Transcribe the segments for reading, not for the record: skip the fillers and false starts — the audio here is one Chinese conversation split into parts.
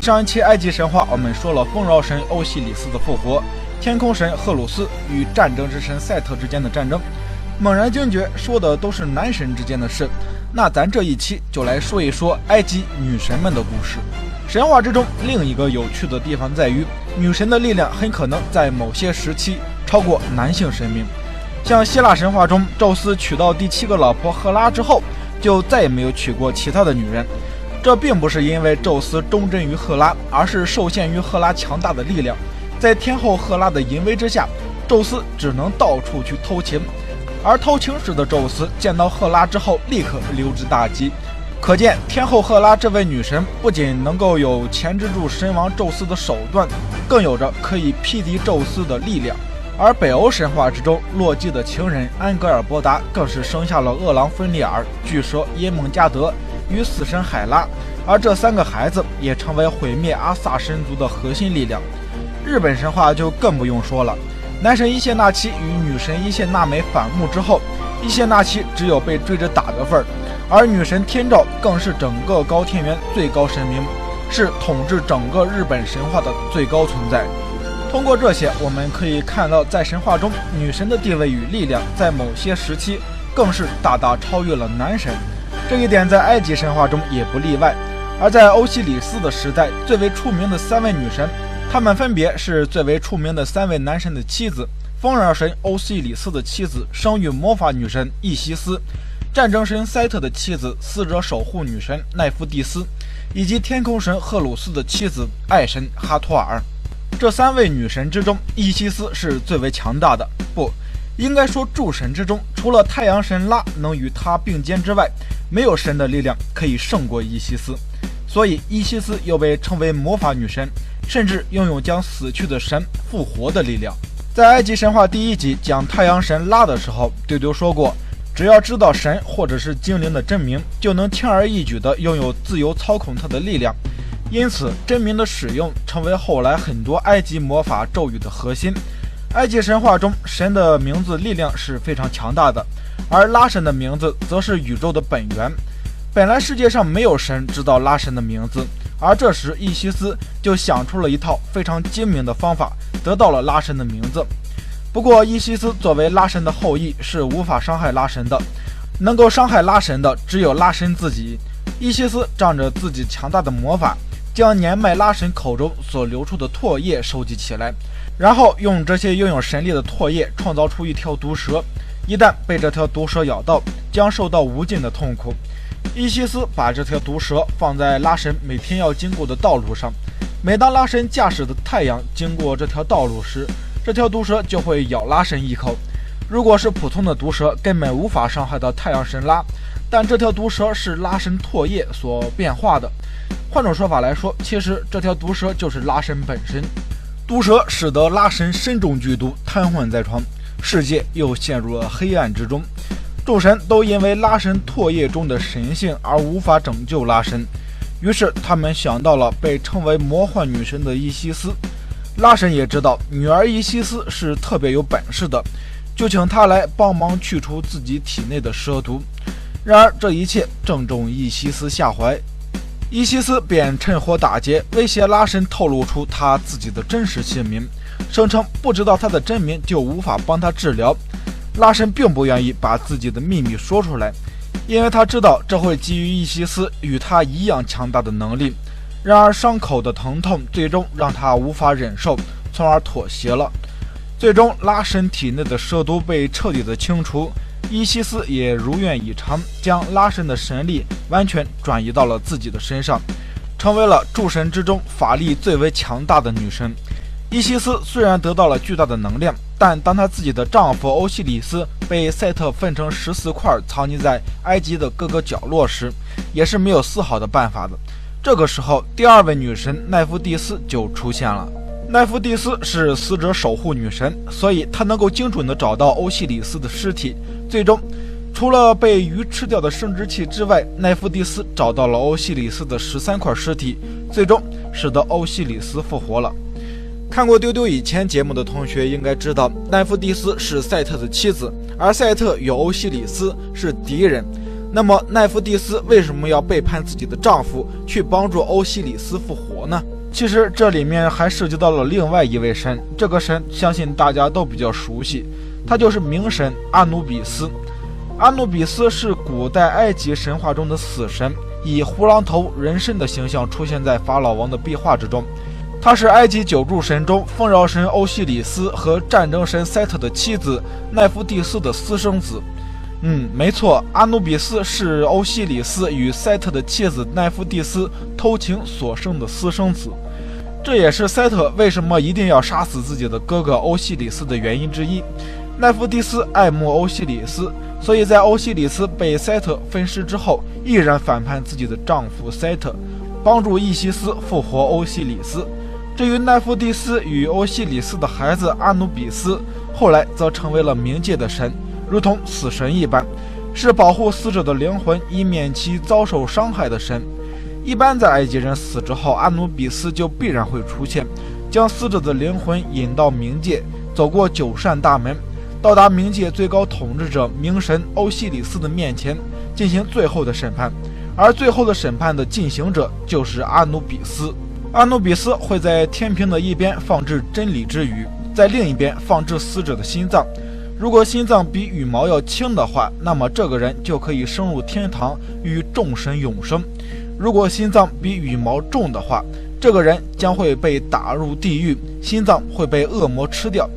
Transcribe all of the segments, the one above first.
上一期埃及神话我们说了丰饶神欧西里斯的复活，天空神赫鲁斯与战争之神赛特之间的战争，猛然惊觉说的都是男神之间的事。那咱这一期就来说一说埃及女神们的故事。神话之中另一个有趣的地方在于，女神的力量很可能在某些时期超过男性神明。像希腊神话中，宙斯娶到第7个老婆赫拉之后，就再也没有娶过其他的女人。这并不是因为宙斯忠贞于赫拉，而是受限于赫拉强大的力量。在天后赫拉的淫威之下，宙斯只能到处去偷情。而偷情时的宙斯见到赫拉之后，立刻溜之大吉。可见天后赫拉这位女神不仅能够有钳制住神王宙斯的手段，更有着可以匹敌宙斯的力量。而北欧神话之中，洛基的情人安格尔伯达更是生下了饿狼芬利尔、巨蛇耶梦加德与死神海拉，而这3个孩子也成为毁灭阿萨神族的核心力量。日本神话就更不用说了，男神伊谢纳奇与女神伊谢娜美反目之后，伊谢纳奇只有被追着打的份儿，而女神天照更是整个高天原最高神明，是统治整个日本神话的最高存在。通过这些，我们可以看到，在神话中，女神的地位与力量在某些时期更是大大超越了男神。这一点在埃及神话中也不例外。而在欧西里斯的时代，最为出名的3位女神，她们分别是最为出名的3位男神的妻子：丰饶神欧西里斯的妻子生育魔法女神伊西斯，战争神赛特的妻子死者守护女神奈芙蒂斯，以及天空神赫鲁斯的妻子爱神哈托尔。这3位女神之中，伊西斯是最为强大的，不应该说诸神之中，除了太阳神拉能与她并肩之外，没有神的力量可以胜过伊西斯。所以伊西斯又被称为魔法女神，甚至拥有将死去的神复活的力量。在埃及神话第1集讲太阳神拉的时候，丢丢说过，只要知道神或者是精灵的真名，就能轻而易举地拥有自由操控它的力量。因此真名的使用成为后来很多埃及魔法咒语的核心。埃及神话中，神的名字力量是非常强大的，而拉神的名字则是宇宙的本源。本来世界上没有神知道拉神的名字，而这时伊西斯就想出了一套非常精明的方法，得到了拉神的名字。不过伊西斯作为拉神的后裔是无法伤害拉神的，能够伤害拉神的只有拉神自己。伊西斯仗着自己强大的魔法，将年迈拉神口中所流出的唾液收集起来，然后用这些拥有神力的唾液创造出一条毒蛇，一旦被这条毒蛇咬到，将受到无尽的痛苦。伊西斯把这条毒蛇放在拉神每天要经过的道路上，每当拉神驾驶的太阳经过这条道路时，这条毒蛇就会咬拉神一口。如果是普通的毒蛇，根本无法伤害到太阳神拉，但这条毒蛇是拉神唾液所变化的。换种说法来说，其实这条毒蛇就是拉神本身。毒蛇使得拉神身中剧毒，瘫痪在床，世界又陷入了黑暗之中。众神都因为拉神唾液中的神性而无法拯救拉神，于是他们想到了被称为魔幻女神的伊西斯。拉神也知道女儿伊西斯是特别有本事的，就请她来帮忙去除自己体内的蛇毒。然而这一切正中伊西斯下怀，伊西斯便趁火打劫，威胁拉神透露出他自己的真实姓名，声称不知道他的真名就无法帮他治疗。拉神并不愿意把自己的秘密说出来，因为他知道这会给予伊西斯与他一样强大的能力。然而伤口的疼痛最终让他无法忍受，从而妥协了。最终拉神体内的蛇毒被彻底的清除，伊西斯也如愿以偿，将拉神的神力完全转移到了自己的身上，成为了诸神之中法力最为强大的女神。伊西斯虽然得到了巨大的能量，但当她自己的丈夫欧西里斯被赛特分成14块藏匿在埃及的各个角落时，也是没有丝毫的办法的。这个时候，第2位女神奈芙蒂斯就出现了。奈芙蒂斯是死者守护女神，所以她能够精准地找到欧西里斯的尸体。最终，除了被鱼吃掉的生殖器之外，奈芙蒂斯找到了欧西里斯的13块尸体，最终使得欧西里斯复活了。看过丢丢以前节目的同学应该知道，奈芙蒂斯是赛特的妻子，而赛特与欧西里斯是敌人。那么奈芙蒂斯为什么要背叛自己的丈夫，去帮助欧西里斯复活呢？其实这里面还涉及到了另外一位神，这个神相信大家都比较熟悉，他就是冥神阿努比斯。阿努比斯是古代埃及神话中的死神，以胡狼头人身的形象出现在法老王的壁画之中。他是埃及9柱神中丰饶神欧西里斯和战争神赛特的妻子奈芙蒂斯的私生子。没错，阿努比斯是欧西里斯与赛特的妻子奈芙蒂斯偷情所生的私生子，这也是赛特为什么一定要杀死自己的哥哥欧西里斯的原因之一。奈芙蒂斯爱慕欧西里斯，所以在欧西里斯被赛特分尸之后，毅然反叛自己的丈夫赛特，帮助伊西斯复活欧西里斯。至于奈芙蒂斯与欧西里斯的孩子阿努比斯，后来则成为了冥界的神，如同死神一般，是保护死者的灵魂以免其遭受伤害的神。一般在埃及人死之后，阿努比斯就必然会出现，将死者的灵魂引到冥界，走过9扇大门，到达冥界最高统治者冥神欧西里斯的面前，进行最后的审判。而最后的审判的进行者就是阿努比斯。阿努比斯会在天平的一边放置真理之羽，在另一边放置死者的心脏。如果心脏比羽毛要轻的话，那么这个人就可以升入天堂，与众神永生。如果心脏比羽毛重的话，这个人将会被打入地狱，心脏会被恶魔吃掉。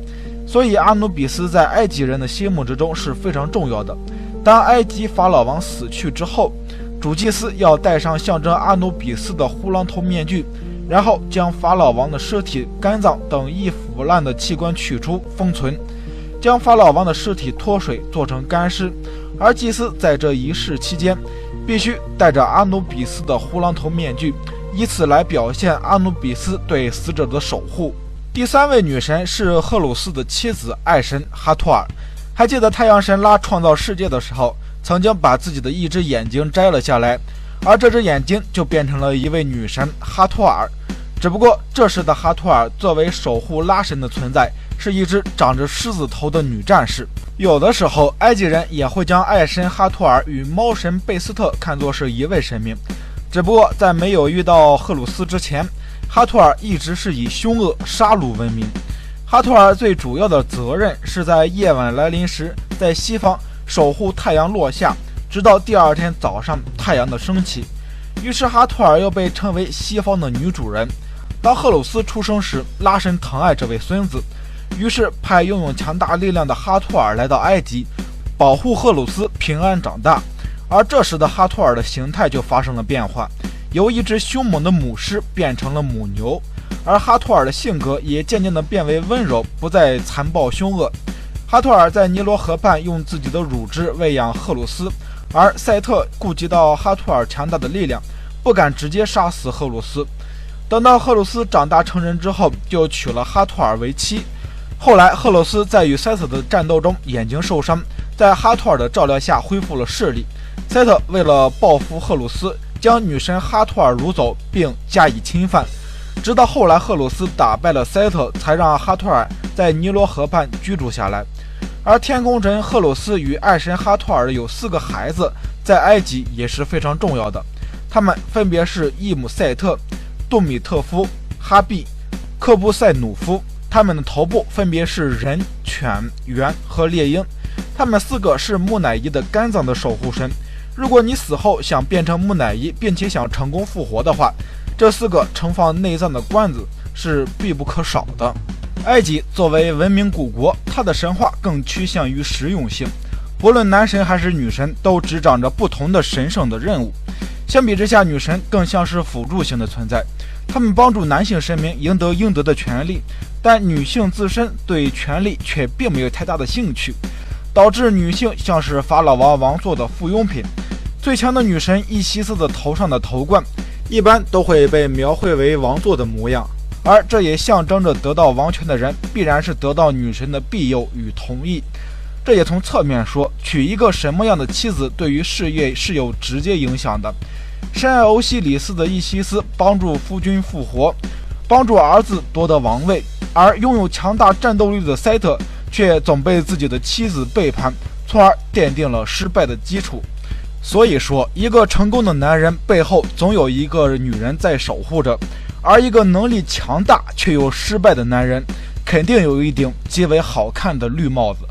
所以阿努比斯在埃及人的心目之中是非常重要的。当埃及法老王死去之后，主祭司要戴上象征阿努比斯的胡狼头面具，然后将法老王的尸体、肝脏等易腐烂的器官取出封存，将法老王的尸体脱水做成干尸。而祭司在这仪式期间必须戴着阿努比斯的胡狼头面具，以此来表现阿努比斯对死者的守护。第3位女神是赫鲁斯的妻子爱神哈托尔。还记得太阳神拉创造世界的时候，曾经把自己的一只眼睛摘了下来，而这只眼睛就变成了一位女神哈托尔。只不过这时的哈托尔作为守护拉神的存在，是一只长着狮子头的女战士。有的时候埃及人也会将爱神哈托尔与猫神贝斯特看作是一位神明，只不过在没有遇到赫鲁斯之前，哈托尔一直是以凶恶杀戮闻名。哈托尔最主要的责任是在夜晚来临时，在西方守护太阳落下，直到第2天早上太阳的升起。于是哈托尔又被称为西方的女主人。当赫鲁斯出生时，拉神疼爱这位孙子，于是派拥有强大力量的哈托尔来到埃及，保护赫鲁斯平安长大。而这时的哈托尔的形态就发生了变化，由一只凶猛的母狮变成了母牛，而哈托尔的性格也渐渐地变为温柔，不再残暴凶恶。哈托尔在尼罗河畔用自己的乳汁喂养赫鲁斯，而赛特顾及到哈托尔强大的力量，不敢直接杀死赫鲁斯。等到赫鲁斯长大成人之后，就娶了哈托尔为妻。后来赫鲁斯在与赛特的战斗中眼睛受伤，在哈托尔的照料下恢复了视力。赛特为了报复赫鲁斯，将女神哈托尔掳走并加以侵犯，直到后来赫鲁斯打败了赛特，才让哈托尔在尼罗河畔居住下来。而天空神赫鲁斯与爱神哈托尔有4个孩子，在埃及也是非常重要的。他们分别是伊姆赛特、杜米特夫、哈毕、克布塞努夫。他们的头部分别是人、犬、猿和猎鹰。他们4个是木乃伊的肝脏的守护神。如果你死后想变成木乃伊，并且想成功复活的话，这4个盛放内脏的罐子是必不可少的。埃及作为文明古国，它的神话更趋向于实用性，不论男神还是女神都执掌着不同的神圣的任务。相比之下，女神更像是辅助性的存在，她们帮助男性神明赢得应得的权利，但女性自身对权力却并没有太大的兴趣，导致女性像是法老王王座的附庸品。最强的女神伊西斯的头上的头冠一般都会被描绘为王座的模样，而这也象征着得到王权的人必然是得到女神的庇佑与同意。这也从侧面说，娶一个什么样的妻子对于事业是有直接影响的。深爱欧西里斯的伊西斯帮助夫君复活，帮助儿子夺得王位，而拥有强大战斗力的赛特却总被自己的妻子背叛，从而奠定了失败的基础。所以说，一个成功的男人背后总有一个女人在守护着，而一个能力强大却又失败的男人，肯定有一顶极为好看的绿帽子。